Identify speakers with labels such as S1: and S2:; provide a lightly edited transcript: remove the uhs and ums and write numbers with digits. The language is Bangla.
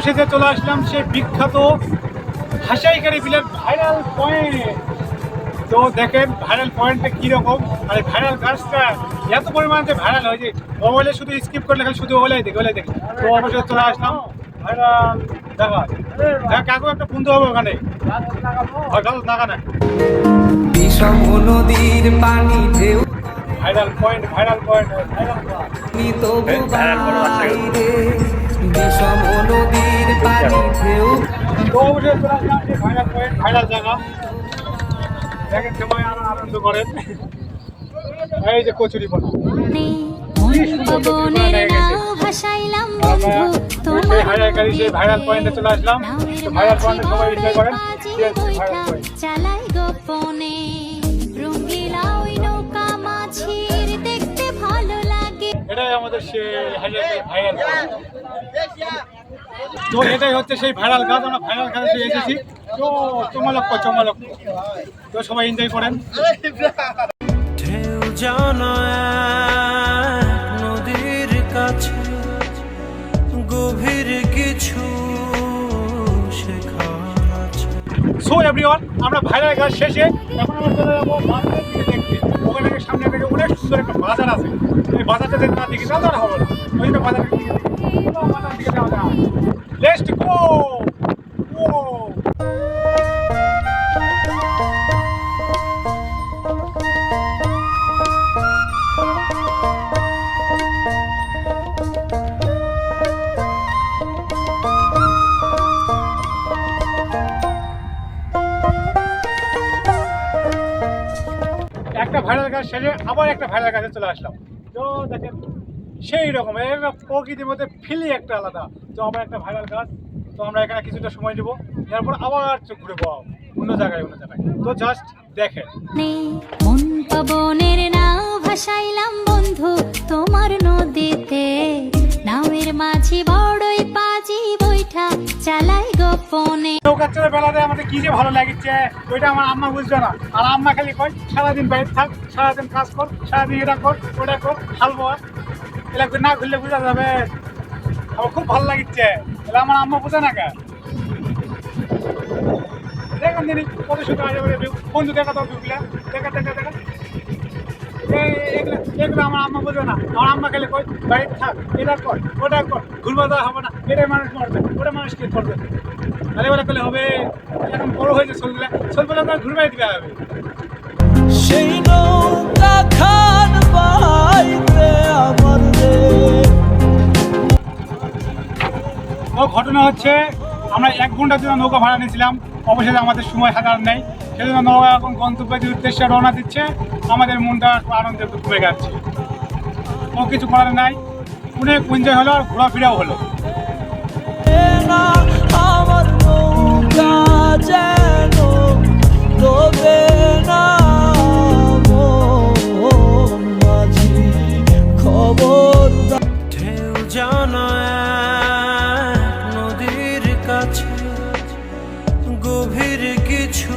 S1: অবশেষে চলে আসলাম সেই বিখ্যাত হাসাইকারী বিলের ভাইরাল পয়েন্ট। তো দেখেন ভাইরাল পয়েন্টটা কীরকম, আর এই ভাইরাল গাছটা এত পরিমাণে ভাইরাল হয়েছে, মোবাইলে শুধু স্কিপ করলে খালি শুধু ওলাই দেখি। তো অবশ্যই চলে আসলাম ভাইরাল দেখা কাকু একটা বন্ধু হবে ওখানে লাগা না
S2: বিষম নদীর পানি ঢেউ
S1: ভাইরাল পয়েন্ট
S2: বিষম নদীর পানি ঢেউ।
S1: তো অবশ্যই চলে আসলাম সেই ভাইরাল পয়েন্ট, ভাইরাল জায়গা। দেখেন সবাই আরো আনন্দ করেন। এই যে কচুরি বনা সেই হাইলাইকারি সেই ভাইরাল পয়েন্টে চলে আসলাম। তো ভাইরাল পয়েন্টে সবাই এনজয় করেন। এটাই আমাদের সেই ভাইরাল পয়েন্ট। তো এটাই হচ্ছে সেই ভাইরাল গাছ, আমরা ভাইরাল গাছে এসেছি। তো চমলক্ষ তো সবাই এনজয় করেন।
S3: নদীর কাছে গভীর কিছু
S1: সো এভরিওয়ান, আমরা ভাইরাল গাছ শেষে এখন আমরা চলে যাবো বাজারের দিকে দেখতে। ওখানে সামনে থেকে অনেক সুন্দর একটা বাজার আছে। এই বাজারটা যদি না দেখি তাহলে হবে না। ওই তো বাজারের দিকে যাওয়া যায়। Let's go. একটা ভাইরাল গাছ সেরে আবার একটা ভাইরাল গাছে চলে আসলাম। তো দেখেন সেই রকম প্রকৃতির মধ্যে ফিলি একটা আলাদা। তো আবার একটা ভাইরাল গাছ। তো আমরা এখানে কিছুটা সময় নেবো, এরপর আবার চোখ ঘুরে পাবো অন্য জায়গায়। তো জাস্ট দেখেন
S4: মন পবনের নাও ভাসাইলাম বন্ধু তোমার নদীতে, নামের মাঝি বড়ই পাজি বৈঠা চালাই গোপনে।
S1: নৌকা চলে বেলাতে আমাদের কি যে ভালো লাগছে ওইটা আমার আম্মা বুঝবে না। আর আম্মা খালি কয় সারাদিন বাইরে থাক, সারাদিন কাজ কর, সারাদিন এটা কর ওটা কর, হালবো এলাকা না ঘুরলে বোঝা যাবে। আমার খুব ভালো লাগছে, এলা আমার আম্মা বোঝে না কে। দেখেন দিদি কত সুন্দর বন্ধু দেখা তো দেখা এগুলো আমার আম্মা বোঝে না। আমার আম্মা খেলে কই বাইরে থাক, এটা কর ওটা কর, ঘুরবা দেওয়া হবে না, এটাই মানুষ মারবে ওটা মানুষ কি করবে। আরে বলে করলে হবে, এখন বড় হয়েছে ছোটবেলা করে ঘুরবাই দিতে হবে।
S3: সেই নৌকা খান পাইতে আমার
S1: ঘটনা হচ্ছে আমরা 1 ঘন্টার জন্য নৌকা ভাড়া নিয়েছিলাম। অবশ্যই আমাদের সময় হাজার নেই, সেজন্য নৌকা এখন গন্তব্যের উদ্দেশ্যে রওনা দিচ্ছে। আমাদের মনটা আনন্দে কমে যাচ্ছে। ও কিছু করার নাই, অনেক এনজয় হলো আর ঘোরাফেরাও হলো।
S3: আমার নৌকা যেন ডোবে না মাঝি খবর ঢেউ জানায় নদীর কাছে গভীর কিছু